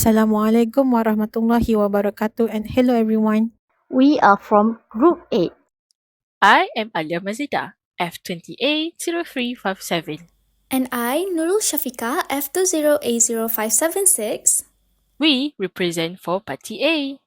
Assalamualaikum warahmatullahi wabarakatuh and hello everyone. We are from Group 8. I am Alya Mazzeda, FTE3103. And I, NURUL SYAFIQAH, F20A0576. We represent for Party A.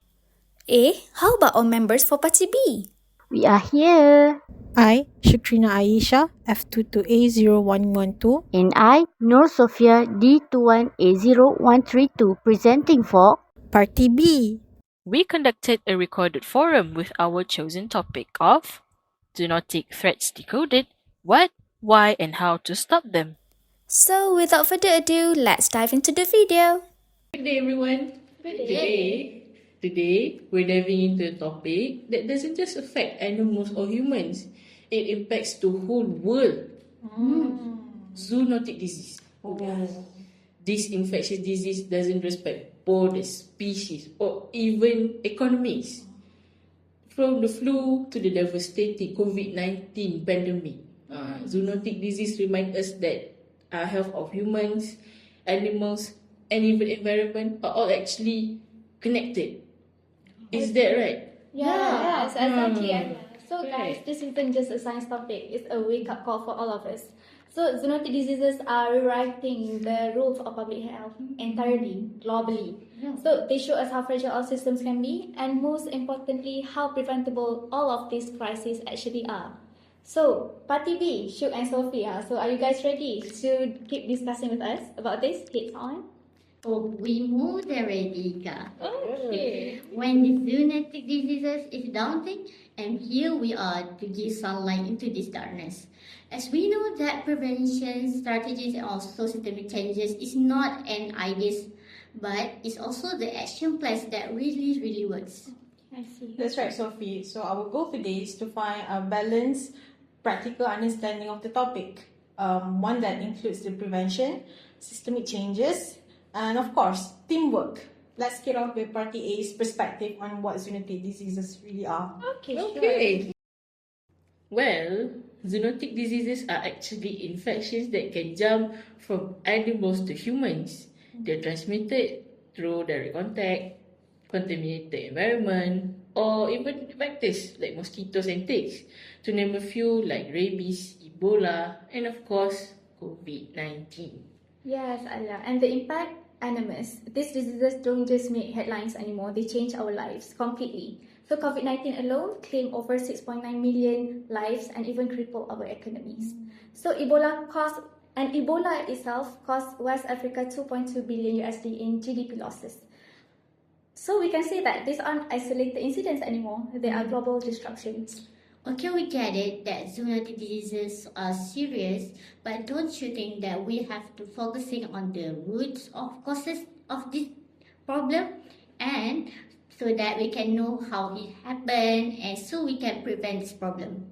How about our members for Party B? We are here. I, SYUKRINA AYESHA, F22A0112. And I, SOFIYYA, D21A0132, presenting for Party B. We conducted a recorded forum with our chosen topic of Zoonotic threats decoded, what, why and how to stop them. So without further ado, let's dive into the video. Good day everyone. Good day. Today, we're diving into a topic that doesn't just affect animals or humans. It impacts the whole world. Zoonotic disease. This infectious disease doesn't respect borders, species, or even economies. From the flu to the devastating COVID-19 pandemic, zoonotic disease reminds us that health of humans, animals, and even environment are all actually connected. Is that right? Yes, exactly. So guys, Right. this isn't just a science topic, it's a wake-up call for all of us. So zoonotic diseases are rewriting the rules of public health entirely, globally. So they show us how fragile our systems can be, and most importantly, how preventable all of these crises actually are. So, Party B, Shuk and Sophia, so are you guys ready to keep discussing with us about this? Hits on? Oh, we moved already, Ika. Okay. When the zoonotic diseases is daunting, and here we are to give sunlight into this darkness. As we know that prevention strategies and also systemic changes is not an idea, but it's also the action plans that really works. I see. That's right, Sophie. So our goal today is to find a balanced, practical understanding of the topic. One that includes the prevention, systemic changes, and of course, teamwork. Let's get off with Party A's perspective on what zoonotic diseases really are. Okay. Well, zoonotic diseases are actually infections that can jump from animals to humans. They're transmitted through direct contact, contaminated environment, or even vectors like mosquitoes and ticks, to name a few like rabies, Ebola, and of course, COVID-19. Yes, Alya. And the impact, enormous. These diseases don't just make headlines anymore, they change our lives completely. So COVID-19 alone claimed over 6.9 million lives and even crippled our economies. So Ebola itself cost West Africa 2.2 billion USD in GDP losses. So we can say that these aren't isolated incidents anymore, they are global disruptions. Okay, we get it that zoonotic diseases are serious, but don't you think that we have to focusing on the roots of causes of this problem, and so that we can know how it happened and so we can prevent this problem?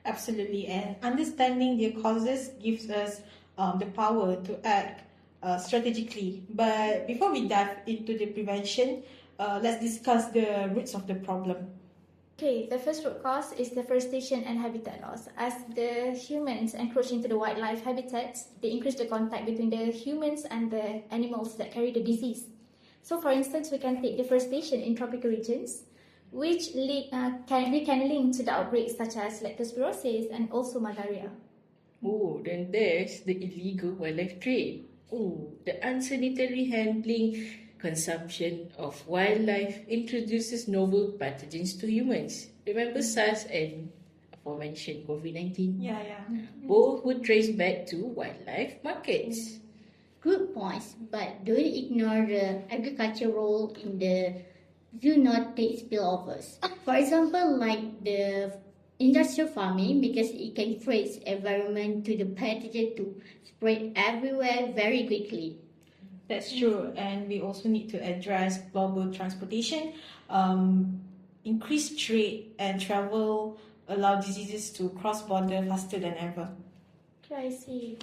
Absolutely, and understanding their causes gives us the power to act strategically. But before we dive into the prevention, let's discuss the roots of the problem. Okay, the first root cause is deforestation and habitat loss. As the humans encroach into the wildlife habitats, they increase the contact between the humans and the animals that carry the disease. So for instance, we can take deforestation in tropical regions, which we can link to the outbreaks such as leptospirosis and also malaria. Oh, then there's the illegal wildlife trade. Oh, the unsanitary handling, consumption of wildlife introduces novel pathogens to humans. Remember SARS and aforementioned COVID-19? Yeah. Both would trace back to wildlife markets. Good points, but don't ignore the agriculture role in the zoonotic spillovers. For example, like the industrial farming, because it can create environment to the pathogen to spread everywhere very quickly. That's true, and we also need to address global transportation. Increased trade and travel allow diseases to cross border faster than ever. Okay, I see.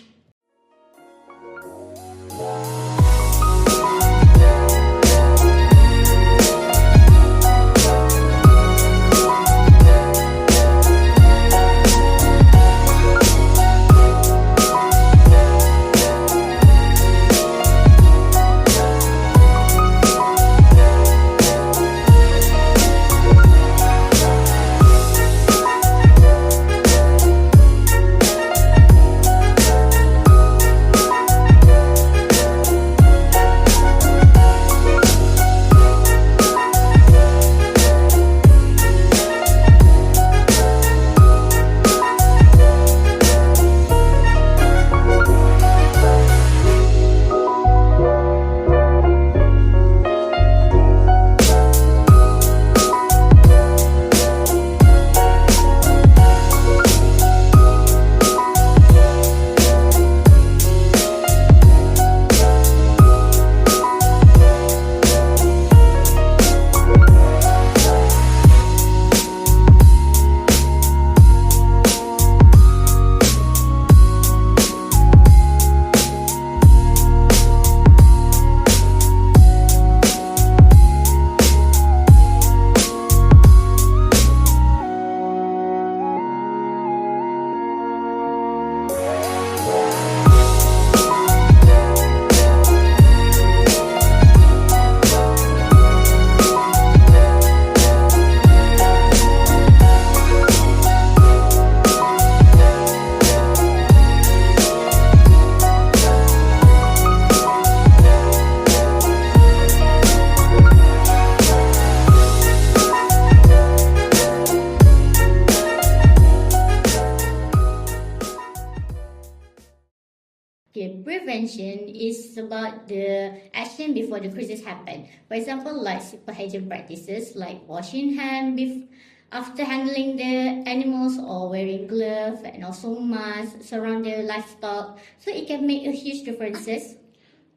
prevention is about the action before the crisis happen. For example, like simple hygiene practices like washing hands after handling the animals or wearing gloves and also masks surround the livestock. So it can make a huge differences.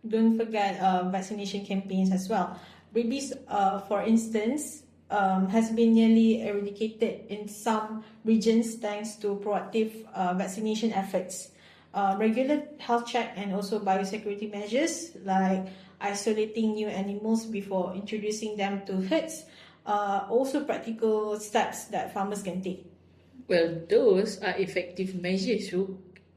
Don't forget vaccination campaigns as well. Rabies, for instance, has been nearly eradicated in some regions thanks to proactive vaccination efforts. Regular health check and also biosecurity measures like isolating new animals before introducing them to herds, also practical steps that farmers can take. Well, those are effective measures,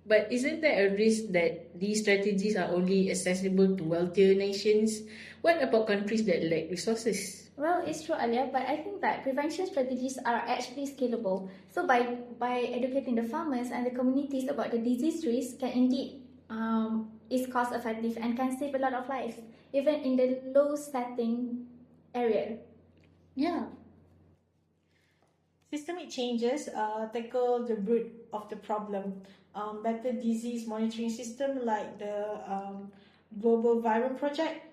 but isn't there a risk that these strategies are only accessible to wealthier nations? What about countries that lack resources? Well, it's true, Alya, but I think that prevention strategies are actually scalable. So by educating the farmers and the communities about the disease risk can indeed is cost effective and can save a lot of lives, even in the low setting area. Yeah. Systemic changes tackle the root of the problem. Better disease monitoring system like the Global Viral Project.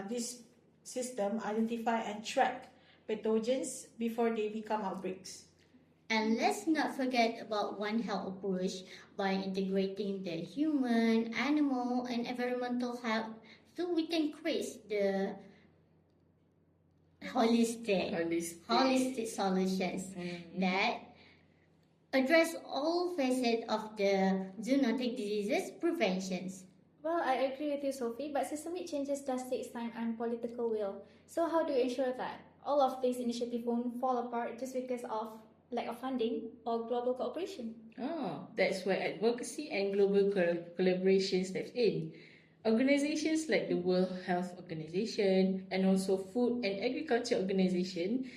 This system identify and track pathogens before they become outbreaks. And let's not forget about One Health approach by integrating the human, animal, and environmental health, so we can create the holistic solutions that address all facets of the zoonotic diseases preventions. Well, I agree with you, Sophie, but systemic changes does take time and political will. So how do you ensure that all of these initiatives won't fall apart just because of lack of funding or global cooperation? Oh, that's why advocacy and global collaboration steps in. Organizations like the World Health Organization and also Food and Agriculture Organization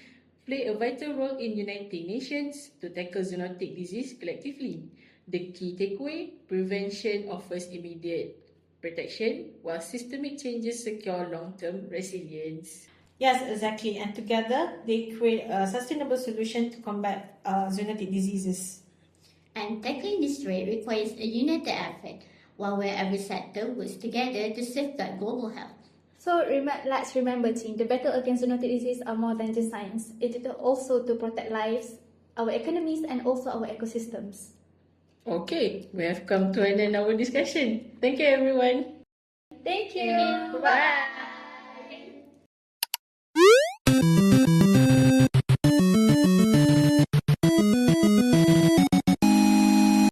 play a vital role in uniting nations to tackle zoonotic disease collectively. The key takeaway: prevention offers immediate protection, while systemic changes secure long-term resilience. Yes, exactly. And together, they create a sustainable solution to combat zoonotic diseases. And tackling this threat requires a united effort, one where every sector works together to safeguard global health. So let's remember, team, the battle against zoonotic disease are more than just science. It is also to protect lives, our economies, and also our ecosystems. Okay, we have come to an end of our discussion. Thank you, everyone. Thank you. Bye.